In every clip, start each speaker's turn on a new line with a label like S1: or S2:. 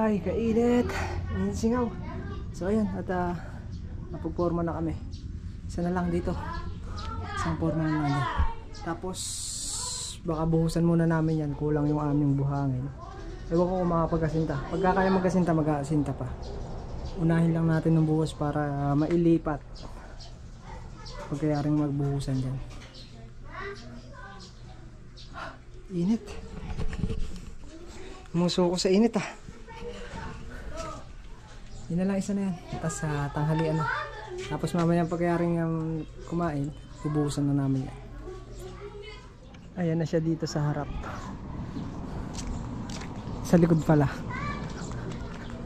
S1: Ay, kainit. Init singaw. So ayan, at napagporma na kami. Isa na lang dito. Isang porma na lang din. Tapos baka buhusan muna namin yan. Kulang yung aming buhangin. Ewan ko kung makapagasinta. Pagka kaya magasinta, mag-aasinta pa. Unahin lang natin ng buhos para mailipat. Pagkayaring magbuhusan dyan. Init. Muso ko sa init ah. Yun na lang, isa na yan. Tapos tanghalian na. Tapos mamaya pagkayaring kumain, bubuhusan na namin yan. Ayan na siya dito sa harap. Sa likod pala.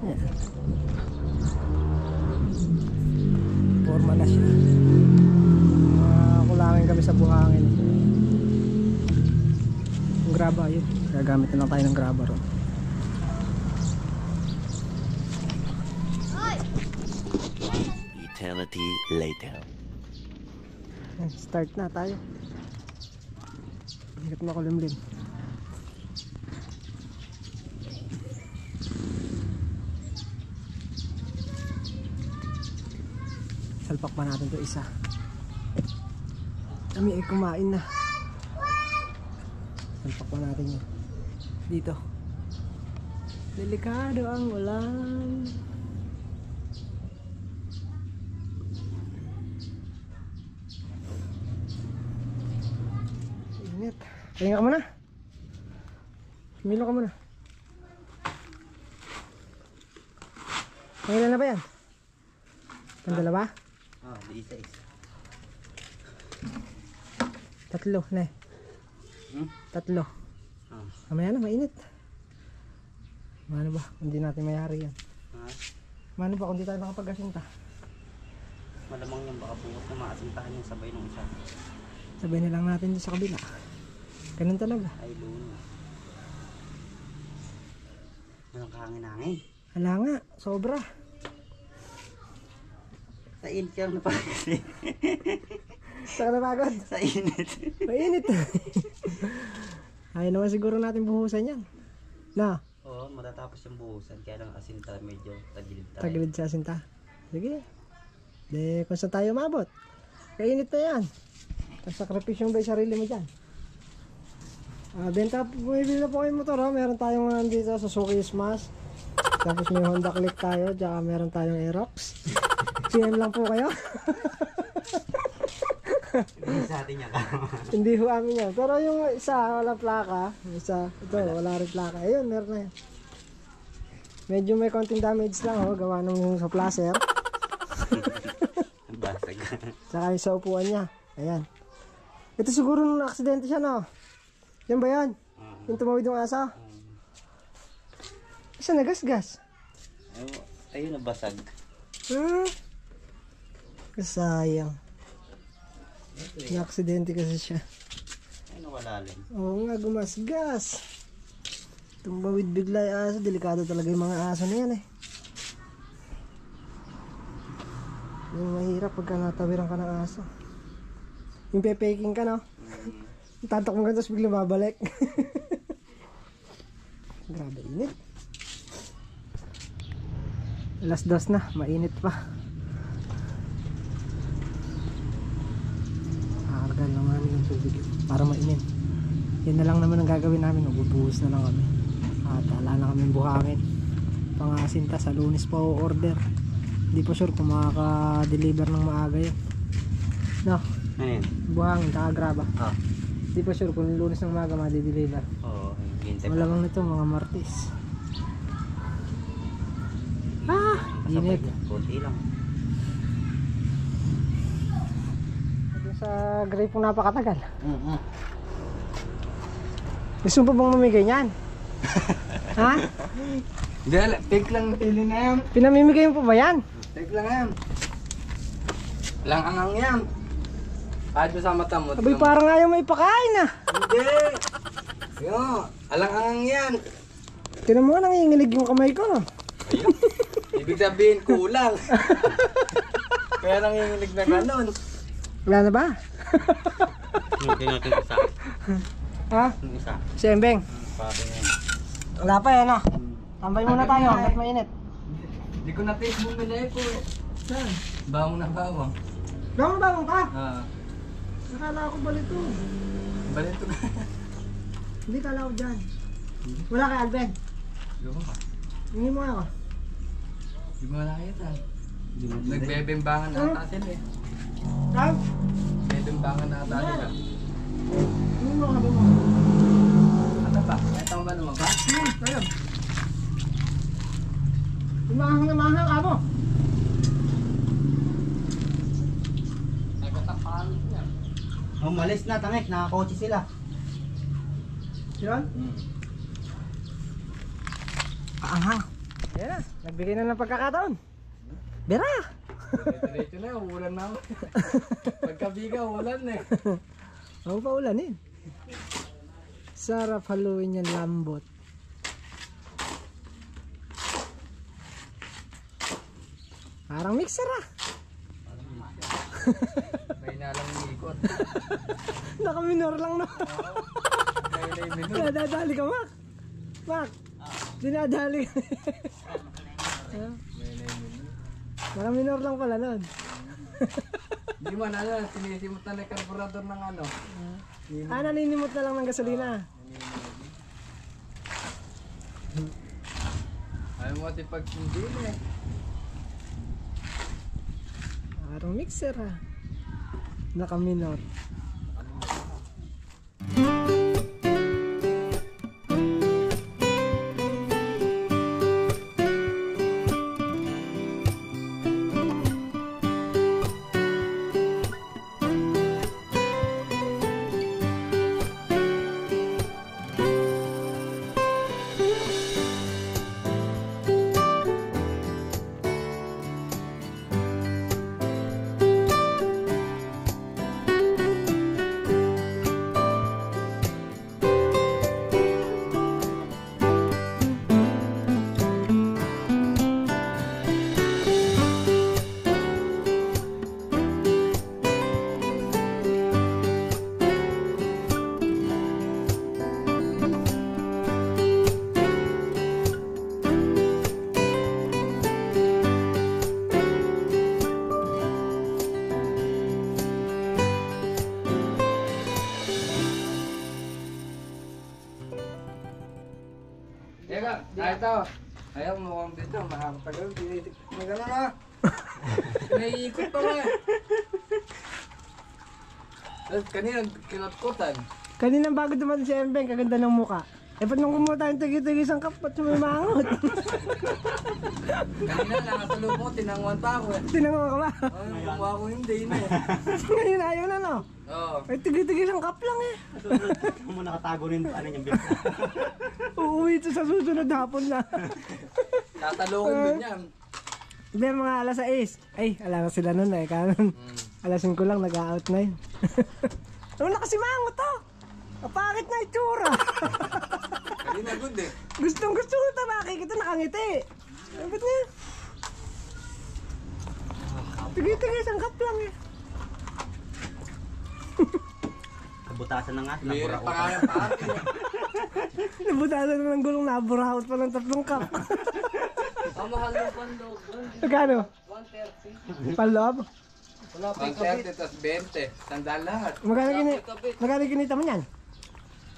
S1: Ayan. Forma na siya. Kulangin kami sa buhangin. Yung graba yun. Gagamit na lang tayo ng graba ron.
S2: Eternity later.
S1: Start na tayo. Hirap na kulimlim. Salpak pa natin to isa. Kami ay kumain na. Salpak pa natin yun. Dito. Delikado ang ulan. Init. Pahinga ka muna. Milo ka muna. Pangilan na ba yan? Pandalawa?
S2: Oh, isa-isa.
S1: Tatlo, ne. Tatlo. Mamaya na, mainit. Mano ba? Hindi natin mayari yan. Mano ba kung di tayo makapag-asinta?
S2: Malamang yung baka bukas na maasintahan yung sabay ng isa.
S1: Sabay na lang natin dito sa kabila. Ganun talaga.
S2: Ay, luna. Anong kahangin-hangin?
S1: Hala nga, sobra.
S2: Sa init ka na pagod.
S1: Saan ka napagod?
S2: Sa init.
S1: Mainit. Ayaw naman siguro natin buhusan yan. Na?
S2: Oo, matatapos yung buhusan. Kaya lang asinta medyo tagilid tayo.
S1: Tagilid sa asinta. Sige. De, kung saan tayo mabot. Kainit na yan. Sakripisyong ba yung sarili mo dyan? Benta, bumibili na po kayo motor. Meron tayong nandito sa Suzuki Smash. Tapos may Honda Click tayo. Tsaka meron tayong Aerox. PM lang po kayo.
S2: Hindi sa atin yan.
S1: Hindi ho amin yan. Pero yung isa, wala plaka. Isa, ito, wala rin plaka. Ayun, meron na yan. Medyo may konting damage lang ho. Gawa nung sa placer.
S2: Basag.
S1: Saka yung sa upuan niya. Ayan. Ito siguro nung aksidente siya, no? Yan ba yan? Yung tumawid yung asa? Isa nagasgas.
S2: Ayun na basag.
S1: Sayang. Na-aksidente kasi siya.
S2: Ayun walalim.
S1: Oo nga, gumasgas. Tumawid bigla yung aso. Delikado talaga yung mga aso na yan eh. Yung mahirap pagka natawiran ka ng aso. Yung pepeking ka, no? Tatak mo ka tapos bigla babalik. Grabe init. Alas 2 na, mainit pa. Kakargan lang namin yung tubig para mainit. Yan na lang naman ang gagawin namin. Magbubuhos na lang kami. At ala na kami buhangin. Pangasinta sa Lunes pa o-order. Hindi po sure kung makaka-deliver ng maaga yun. No?
S2: Ano yun?
S1: Buhangin, kakagraba.
S2: Ah.
S1: Hindi pa sure kung Lunes ng maaga ma-deliver.
S2: Oo, hintay pa.
S1: Malamang nito mga Martes. Init.
S2: Kunti lang.
S1: Sa grape po napakatagal. Gusto mo pa bang mamigay niyan? Ha?
S3: Hindi, take lang pili na yan.
S1: Pinamimigay mo pa ba yan?
S3: Take lang yan. Lang angang yan. Kahit mo sa mata mo.
S1: Abay parang ayaw may pakain ah.
S3: Hindi. Yo, alang angang yan.
S1: Tinan mo nga nanginginig yung kamay ko no?
S3: Ayun. Ibig sabihin kulang. Kaya nanginginig na ganon.
S1: Wala na ba?
S2: Hindi natin isa.
S1: Ha?
S2: Yung isa.
S1: Si Embeng.
S2: Pati yan.
S1: Wala pa yan ah. Tambay muna tayo, hanggat mainit.
S3: Hindi ko na-taste bumili ko eh.
S1: Saan?
S3: Bawang na bawang.
S1: Bawang ka?
S3: Ah,
S1: Nakala ko balito.
S3: balito na.
S1: Hindi kala ko dyan. Wala kay Alben.
S3: Yung ka.
S1: Hindi mo ako.
S3: Hindi mo nakita. Nagbebembangan ata sila eh.
S1: Saan?
S3: Nagbebembangan ata sila.
S1: Hindi mo ako mo.
S3: Ano ba? Ito ba naman ba?
S1: Ayun. Umahang na mahang ka mo.
S3: Nagkatapahan niya.
S2: Umalis na, tangik. Nakakotse sila.
S1: Yun? Kaanghang. Yan na, nagbigay na ng pagkakataon. Bera!
S3: Diretso na, ulan na ako. Pagkabiga, ulan na eh.
S1: Ako pa ulanin. Sarap haluin yan, lambot. Parang mixer ah.
S3: May nalang ikot.
S1: Nakaminor lang na.
S3: Kaya na yung menu.
S1: Dinadali ka, Mac. Mac, dinadali ka.
S3: May na yung menu.
S1: Nakaminor lang pala nun.
S3: Hindi man, ano, sinisimot na yung carburetor ng ano.
S1: Ah, naninimot na lang ng gasolina.
S3: Ayaw mo kasi pag hindi eh.
S1: Parang mixer ah. Nakaminor.
S3: Teka, ito. Ayaw mo dito, makakatagal. Magano na. Naiikot pa nga. Tapos kanina, kinatkutan.
S1: Kaninang bago dumating si Embeng, kaganda ng muka. Eh, ba't nung kumuha tayong tagi-tagi isang kapat may mangot?
S3: Kanina, nakasalubong, tinangwan pa ako eh.
S1: Tinanong ka ba?
S3: Ay, kumuha ko yung day na eh.
S1: Ngayon ayaw na no?
S3: Oo.
S1: Ay, tagi-tagi isang kap lang eh.
S2: Kung mo nakatago rin, ano yung bill.
S1: Uuwi ito sa susunod hapon na.
S3: Tatalungin din yan.
S1: Hindi, mga alas 6. Ay, alam na sila nun eh. Kanon, alas 5 lang, nag-out na yun. Ano na kasi mangot to? Kapakit na itsura.
S3: Kanina good eh.
S1: Gustong gusto ko ito, nakikita nakangiti. Ba't nga? Tagi-tagi isang kap lang eh.
S2: Kabutasan na nga.
S3: Mayroon pa kaya pa akin eh.
S1: Nabutasan na ng gulong, naburaot pa ng 3 kap.
S3: Ang mahal yung pandog.
S1: Magkano?
S3: 130.
S1: Panloob?
S3: Wala pa 130 tapos 20. Tandaan lahat.
S1: Magkano kinita mo yan?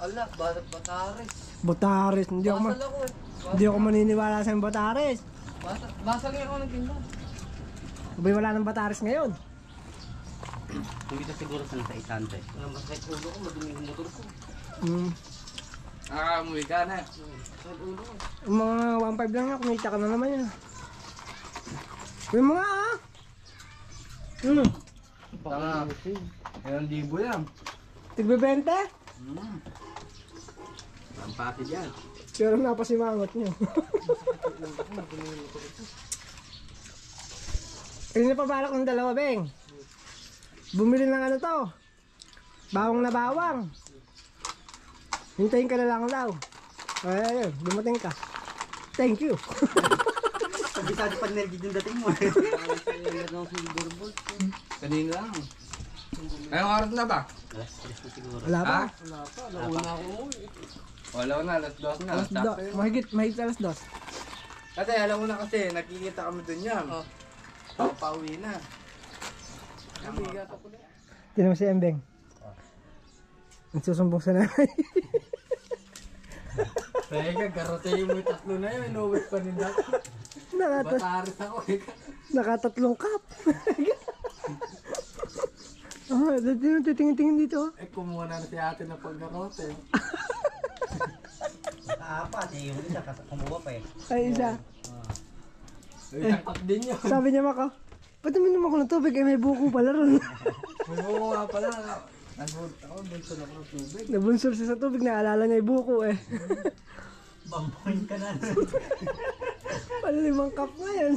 S3: Ala, batares.
S1: Botares, hindi
S3: Basal ako eh.
S1: hindi ako maniniwala sa Botares.
S3: Basal nga ako nagtinda.
S1: Abay, wala ng Botares ngayon.
S2: Hindi ka siguro sa nasa isante.
S3: Masakit ulo ko, madumi yung motor ko.
S1: Mm.
S3: Umuwi ka na. Masakit ulo ko.
S1: Yung mga 1.5 lang na, kumita ka na naman yan. Yung mga ah!
S3: Tanga. 1,000 yan.
S1: Tigbe 20?
S3: Ang pati dyan.
S1: Pero napasimangot nyo. Kanina pa balak ng 2, Beng. Bumili ng ano to. Bawang na bawang. Hintayin ka na lang daw. Ayun, dumating ka. Thank you.
S2: Kabisado pa nergid yung dating mo.
S3: Kanina lang. Ngayong oras na ba?
S2: Alas 3 na siguro.
S1: Wala pa.
S3: Ha? Wala pa. Nauna ako umuwi. Wala na, alas 2 na.
S1: Alas 2. Mahigit alas 2.
S3: Kasi alam mo na kasi, nakikita kami dun yan.
S2: Oh.
S3: Pauwi na. Nabigat ako na.
S1: Tinan mo si Embeng. Nagsusumbong sa nanay.
S3: Teka, garotayin mo yung tatlo na yun. Inuwit pa rin ako. Bataris ako eh.
S1: Nakatatlong cup. Oh, titingin dito.
S3: Eh, kumuha na si ate na paggarote.
S2: Apat eh, yung isa kumuha pa eh.
S1: Ay, isa.
S3: Tangkap din yun.
S1: Sabi niya Mako, ba't naman ako ng tubig? Eh, may buko pala ron.
S3: May buko nga pala. Bunso na ako ng tubig.
S1: Nabunsol siya sa tubig, naalala niya yung buko eh.
S2: Bamboyin ka na.
S1: Palimang cup na yan.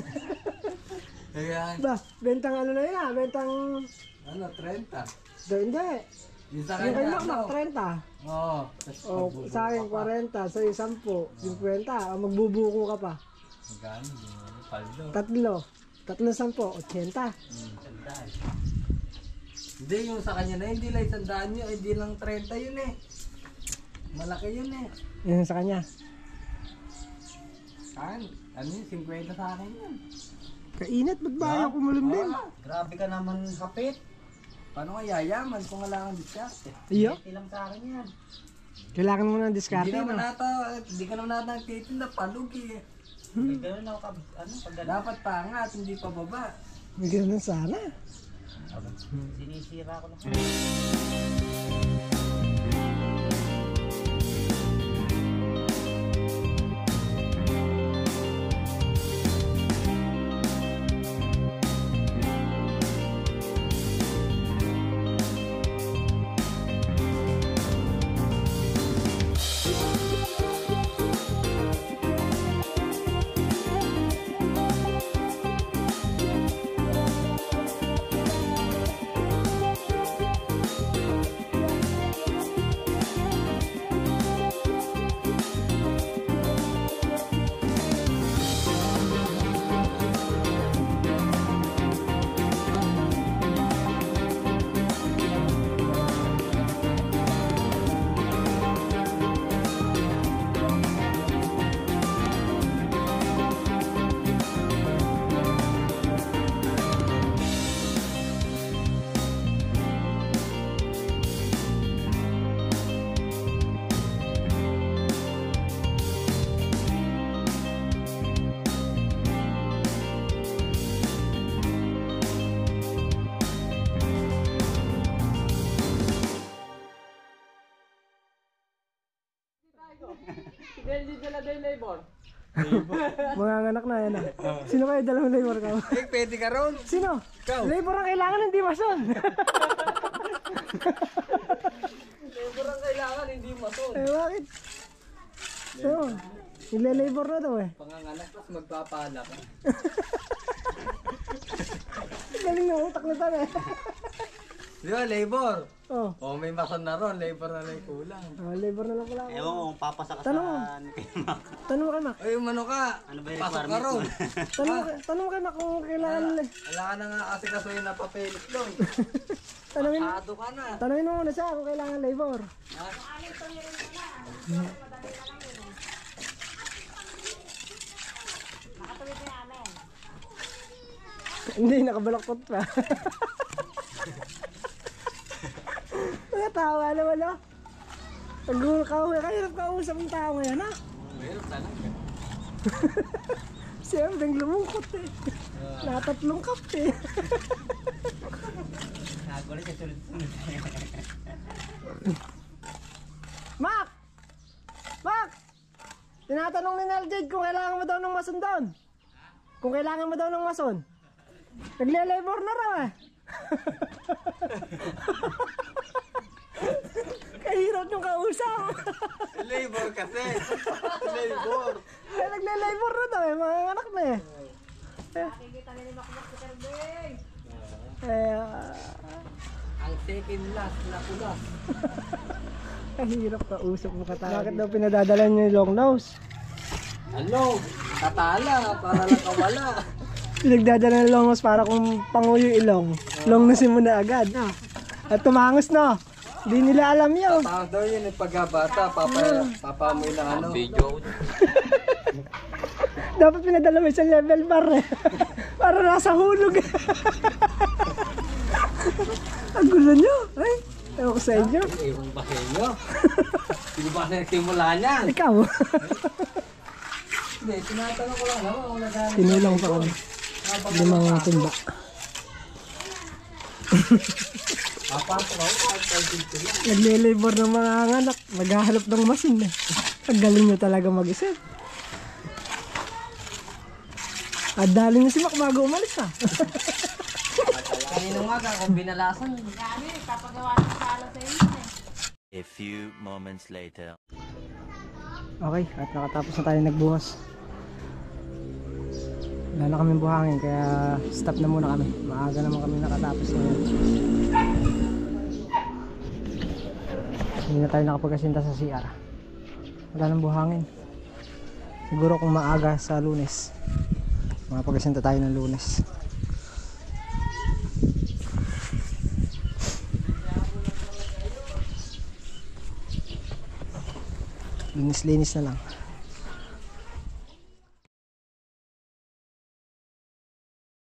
S3: Kaya,
S1: Ba, bentang ano na yun ah, bentang...
S3: ano, 30.
S1: Hindi.
S3: Yung sa
S1: Yung kay
S3: kanya,
S1: Mac, 30.
S3: Oo.
S1: O, sa akin 40, sa'yo 10, 50. Magbubuko ka pa.
S3: Magkano? Paldo.
S1: Tatlo 10, 80.
S3: Hindi, yung sa kanya na hindi lang 100 yun, hindi lang 30 yun eh. Malaki yun eh.
S1: Yun sa kanya.
S3: Ano yun, 50 sa akin yun.
S1: Kainat, ba't ba ayaw kumulimlim?
S2: Grabe ka naman kapit.
S3: Paano nga yayaman kung wala kang diskarte?
S1: Iyo,
S2: Ilang sa akin yan.
S1: kailangan mo ng diskarte,
S3: Hindi naman
S1: no?
S3: hindi ka naman nata nagtitinda, palugi eh.
S2: May gano'n ako ano, pag gano'n.
S3: Dapat pangat, hindi pa baba.
S1: May ganun sana.
S2: Sinisira ko lang.
S1: Mga anak na yan ah. Sino kayo dalawang labor ka?
S3: Eh, pwede ka ron.
S1: Sino?
S3: Ikaw.
S1: Labor ang kailangan, hindi mason.
S3: Labor ang kailangan, hindi mason.
S1: Eh, bakit? So, nile-labor na daw eh.
S3: Panganganak, tapos magpapala ka.
S1: Galing na utak na tayo eh.
S3: Di ba, labor?
S1: Oh,
S3: O, may mason na ron, labor na lang yung kulang.
S1: labor na lang pala.
S2: Ewan ko kung papasa ka
S1: Tanong mo.
S2: sa kay Mac.
S1: Tanong mo kay Mac.
S3: Ay, umano ka.
S2: Ano ba yung
S3: Pasok ka
S2: requirement
S3: ron.
S2: mo?
S1: Tanong mo kay Mac kung kailangan nila.
S3: Wala ka na nga kasi kasuhin na papelit doon.
S1: Tanongin,
S3: Pasado ka na.
S1: tanongin mo muna siya kung kailangan labor.
S3: Ha?
S1: Hindi, nakabalaktot pa. Tawa naman oh. Kahirap kausap ng tao ngayon ha.
S3: Meron talaga.
S1: Siyempre lumungkot eh. Natatlong cup eh.
S2: Nagulit sa sunod-sunod.
S1: Mac! Mac! Tinatanong ni Naljade kung kailangan mo daw ng mason doon. Kung kailangan mo daw ng mason. Nagle-labor na raw eh. Kahirap yung kausap.
S3: Labor kasi. Labor.
S1: Eh, nagle-labor na daw eh, mga anak na eh.
S4: Nakikita nila makumak sa Kerbeng.
S3: Ang second last na kulas.
S1: Kahirap kausap mo katawag. Bakit daw pinadadala niyo yung long nose?
S3: Ano? Katala, para lang kawala.
S1: Pinagdadala ng long nose para kung panguyo yung ilong. Long nose mo na agad. At tumangos no. Hindi nila alam yun.
S3: Tawag daw yun, pagkabata, papamoy na ano. Video.
S1: Dapat pinadala mo sa level bar eh. Para nasa hulog. Ang gulo nyo. Ay, ewan ko sa inyo.
S3: Ewan ba sa inyo? Hindi ba kasi nagsimula niyan?
S1: Ikaw.
S3: Hindi, tinatanong ko lang naman kung nagano.
S1: Tinulang pa kami. 5 timba.
S3: Papasok ako kahit 5 lang.
S1: Nagle-labor ng mga anak. Maghahalap ng masin eh. Ang galing nyo talaga mag-isip. At dali nyo si Mac bago umalis ha.
S3: Kanina umaga kung binalasan.
S4: Gani, papagawa ng sala sa inyo eh.
S5: A few moments later.
S1: Okay, at nakatapos na tayo nagbuhos. Wala na kaming buhangin kaya stop na muna kami. Maaga naman kami nakatapos ngayon. Hindi na tayo nakapagkasinta sa CR. Wala nang buhangin. Siguro kung maaga sa Lunes, makapagkasinta tayo ng Lunes. Linis-linis na lang.